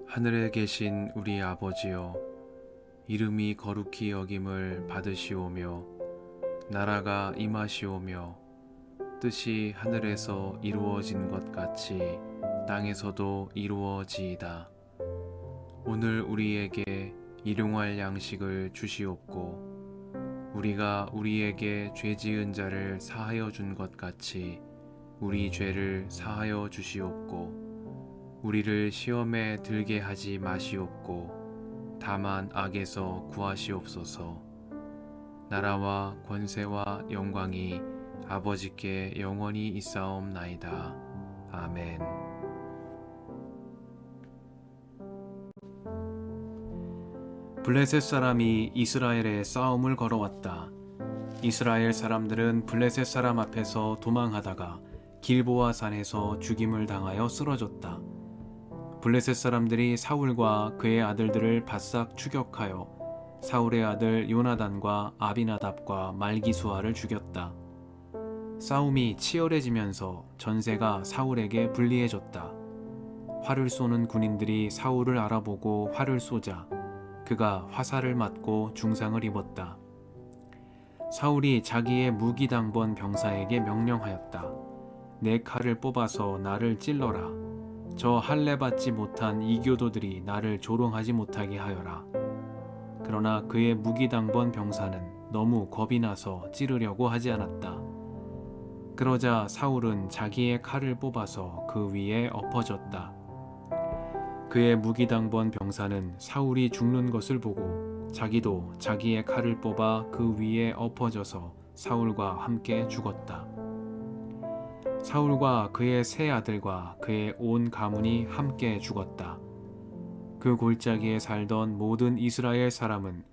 하늘에 계신 우리 아버지여, 이름이 거룩히 여김을 받으시오며 나라가 임하시오며 뜻이 하늘에서 이루어진 것 같이 땅에서도 이루어지이다. 오늘 우리에게 일용할 양식을 주시옵고 우리가 우리에게 죄 지은 자를 사하여 준 것 같이 우리 죄를 사하여 주시옵고 우리를 시험에 들게 하지 마시옵고 다만 악에서 구하시옵소서. 나라와 권세와 영광이 아버지께 영원히 있사옵나이다. 아멘. 블레셋 사람이 이스라엘에 싸움을 걸어왔다. 이스라엘 사람들은 블레셋 사람 앞에서 도망하다가 길보아 산에서 죽임을 당하여 쓰러졌다. 블레셋 사람들이 사울과 그의 아들들을 바싹 추격하여 사울의 아들 요나단과 아비나답과 말기수아를 죽였다. 싸움이 치열해지면서 전세가 사울에게 불리해졌다. 활을 쏘는 군인들이 사울을 알아보고 활을 쏘자 그가 화살을 맞고 중상을 입었다. 사울이 자기의 무기당번 병사에게 명령하였다. 내 칼을 뽑아서 나를 찔러라. 저 할례 받지 못한 이교도들이 나를 조롱하지 못하게 하여라. 그러나 그의 무기당번 병사는 너무 겁이 나서 찌르려고 하지 않았다. 그러자 사울은 자기의 칼을 뽑아서 그 위에 엎어졌다. 그의 무기당번 병사는 사울이 죽는 것을 보고 자기도 자기의 칼을 뽑아 그 위에 엎어져서 사울과 함께 죽었다. 사울과 그의 세 아들과 그의 온 가문이 함께 죽었다. 그 골짜기에 살던 모든 이스라엘 사람은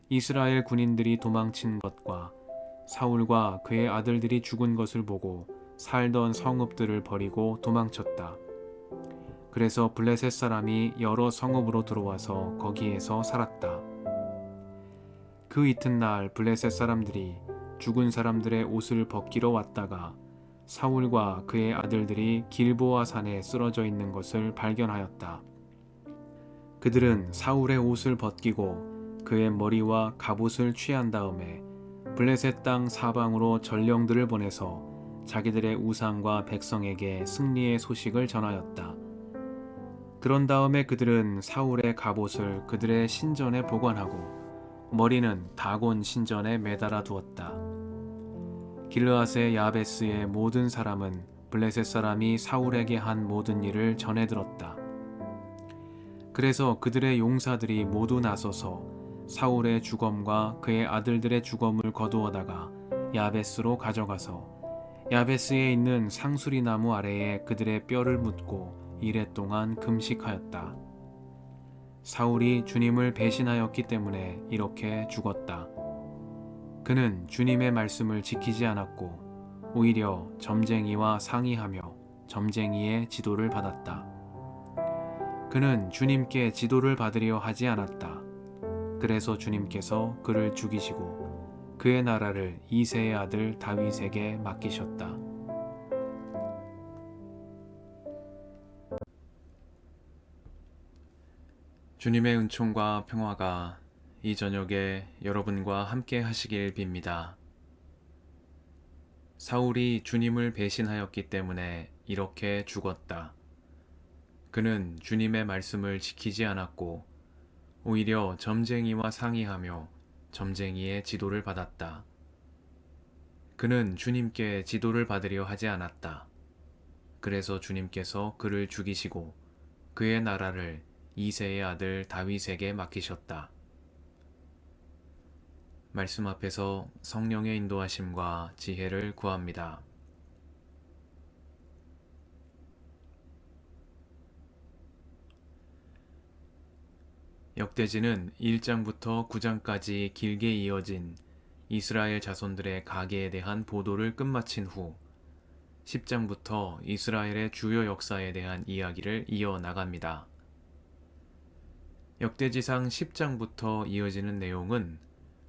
이스라엘 군인들이 도망친 것과 사울과 그의 아들들이 죽은 것을 보고 살던 성읍들을 버리고 도망쳤다. 그래서 블레셋 사람이 여러 성읍으로 들어와서 거기에서 살았다. 그 이튿날 블레셋 사람들이 죽은 사람들의 옷을 벗기러 왔다가 사울과 그의 아들들이 길보아 산에 쓰러져 있는 것을 발견하였다. 그들은 사울의 옷을 벗기고 그의 머리와 갑옷을 취한 다음에 블레셋 땅 사방으로 전령들을 보내서 자기들의 우상과 백성에게 승리의 소식을 전하였다. 그런 다음에 그들은 사울의 갑옷을 그들의 신전에 보관하고 머리는 다곤 신전에 매달아 두었다. 길르앗의 야베스의 모든 사람은 블레셋 사람이 사울에게 한 모든 일을 전해 들었다. 그래서 그들의 용사들이 모두 나서서 사울의 주검과 그의 아들들의 주검을 거두어다가 야베스로 가져가서 야베스에 있는 상수리 나무 아래에 그들의 뼈를 묻고 이레 동안 금식하였다. 사울이 주님을 배신하였기 때문에 이렇게 죽었다. 그는 주님의 말씀을 지키지 않았고 오히려 점쟁이와 상의하며 점쟁이의 지도를 받았다. 그는 주님께 지도를 받으려 하지 않았다. 그래서 주님께서 그를 죽이시고 그의 나라를 이새의 아들 다윗에게 맡기셨다. 주님의 은총과 평화가 이 저녁에 여러분과 함께 하시길 빕니다. 사울이 주님을 배신하였기 때문에 이렇게 죽었다. 그는 주님의 말씀을 지키지 않았고 오히려 점쟁이와 상의하며 점쟁이의 지도를 받았다. 그는 주님께 지도를 받으려 하지 않았다. 그래서 주님께서 그를 죽이시고 그의 나라를 이새의 아들 다윗에게 맡기셨다. 말씀 앞에서 성령의 인도하심과 지혜를 구합니다. 역대지는 1장부터 9장까지 길게 이어진 이스라엘 자손들의 가계에 대한 보도를 끝마친 후 10장부터 이스라엘의 주요 역사에 대한 이야기를 이어나갑니다. 역대지상 10장부터 이어지는 내용은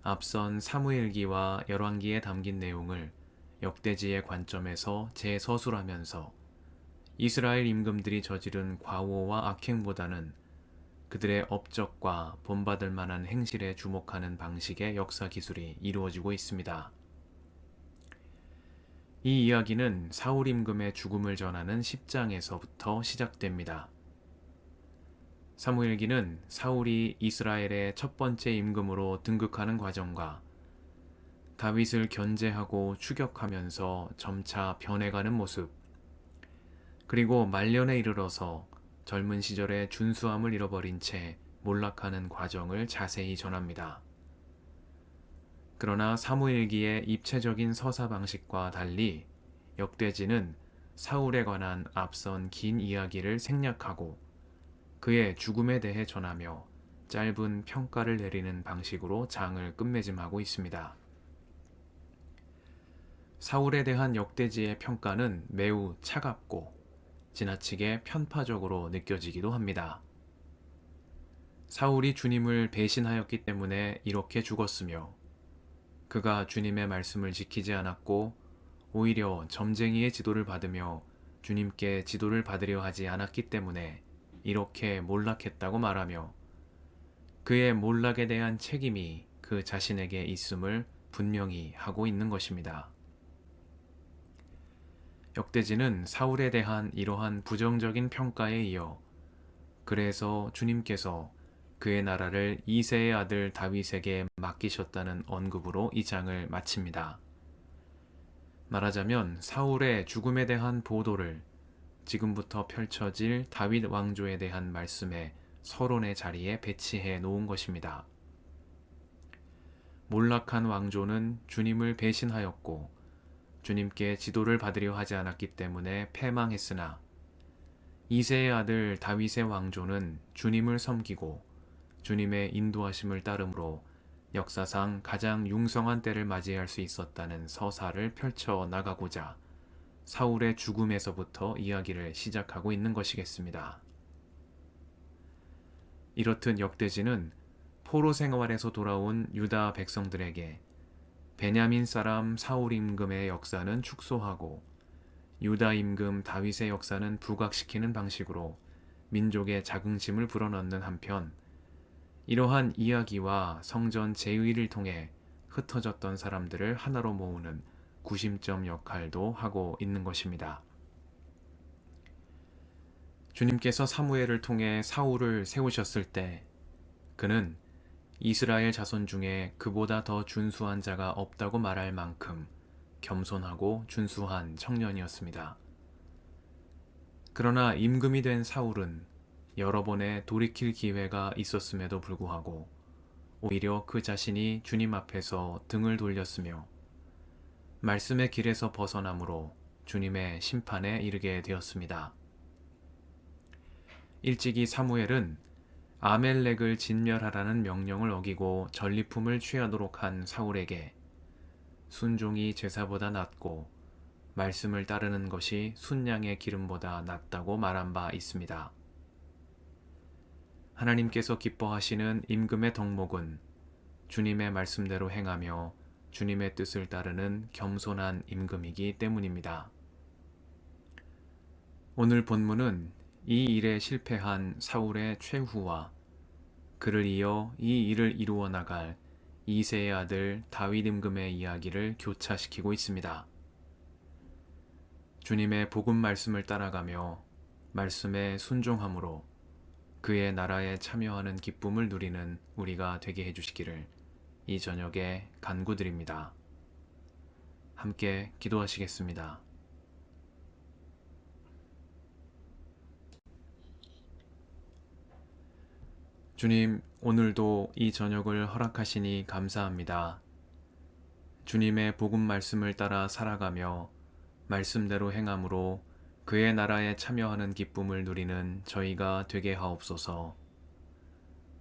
앞선 사무엘기와 열왕기에 담긴 내용을 역대지의 관점에서 재서술하면서 이스라엘 임금들이 저지른 과오와 악행보다는 그들의 업적과 본받을 만한 행실에 주목하는 방식의 역사 기술이 이루어지고 있습니다. 이 이야기는 사울 임금의 죽음을 전하는 10장에서부터 시작됩니다. 사무엘기는 사울이 이스라엘의 첫 번째 임금으로 등극하는 과정과 다윗을 견제하고 추격하면서 점차 변해가는 모습, 그리고 말년에 이르러서 젊은 시절의 준수함을 잃어버린 채 몰락하는 과정을 자세히 전합니다. 그러나 사무엘기의 입체적인 서사 방식과 달리 역대지는 사울에 관한 앞선 긴 이야기를 생략하고 그의 죽음에 대해 전하며 짧은 평가를 내리는 방식으로 장을 끝맺음하고 있습니다. 사울에 대한 역대지의 평가는 매우 차갑고 지나치게 편파적으로 느껴지기도 합니다. 사울이 주님을 배신하였기 때문에 이렇게 죽었으며 그가 주님의 말씀을 지키지 않았고 오히려 점쟁이의 지도를 받으며 주님께 지도를 받으려 하지 않았기 때문에 이렇게 몰락했다고 말하며 그의 몰락에 대한 책임이 그 자신에게 있음을 분명히 하고 있는 것입니다. 역대지는 사울에 대한 이러한 부정적인 평가에 이어 그래서 주님께서 그의 나라를 이새의 아들 다윗에게 맡기셨다는 언급으로 이 장을 마칩니다. 말하자면 사울의 죽음에 대한 보도를 지금부터 펼쳐질 다윗 왕조에 대한 말씀의 서론의 자리에 배치해 놓은 것입니다. 몰락한 왕조는 주님을 배신하였고 주님께 지도를 받으려 하지 않았기 때문에 패망했으나 이새의 아들 다윗의 왕조는 주님을 섬기고 주님의 인도하심을 따름으로 역사상 가장 융성한 때를 맞이할 수 있었다는 서사를 펼쳐 나가고자 사울의 죽음에서부터 이야기를 시작하고 있는 것이겠습니다. 이렇듯 역대지는 포로 생활에서 돌아온 유다 백성들에게 베냐민 사람 사울 임금의 역사는 축소하고 유다 임금 다윗의 역사는 부각시키는 방식으로 민족의 자긍심을 불어넣는 한편 이러한 이야기와 성전 제의를 통해 흩어졌던 사람들을 하나로 모으는 구심점 역할도 하고 있는 것입니다. 주님께서 사무엘을 통해 사울을 세우셨을 때 그는 이스라엘 자손 중에 그보다 더 준수한 자가 없다고 말할 만큼 겸손하고 준수한 청년이었습니다. 그러나 임금이 된 사울은 여러 번의 돌이킬 기회가 있었음에도 불구하고 오히려 그 자신이 주님 앞에서 등을 돌렸으며 말씀의 길에서 벗어남으로 주님의 심판에 이르게 되었습니다. 일찍이 사무엘은 아멜렉을 진멸하라는 명령을 어기고 전리품을 취하도록 한 사울에게 순종이 제사보다 낫고 말씀을 따르는 것이 순양의 기름보다 낫다고 말한 바 있습니다. 하나님께서 기뻐하시는 임금의 덕목은 주님의 말씀대로 행하며 주님의 뜻을 따르는 겸손한 임금이기 때문입니다. 오늘 본문은 이 일에 실패한 사울의 최후와 그를 이어 이 일을 이루어 나갈 이새의 아들 다윗 임금의 이야기를 교차시키고 있습니다. 주님의 복음 말씀을 따라가며 말씀에 순종함으로 그의 나라에 참여하는 기쁨을 누리는 우리가 되게 해주시기를 이 저녁에 간구드립니다. 함께 기도하시겠습니다. 주님, 오늘도 이 저녁을 허락하시니 감사합니다. 주님의 복음 말씀을 따라 살아가며 말씀대로 행함으로 그의 나라에 참여하는 기쁨을 누리는 저희가 되게 하옵소서.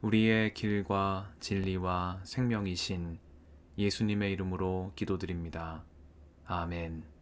우리의 길과 진리와 생명이신 예수님의 이름으로 기도드립니다. 아멘.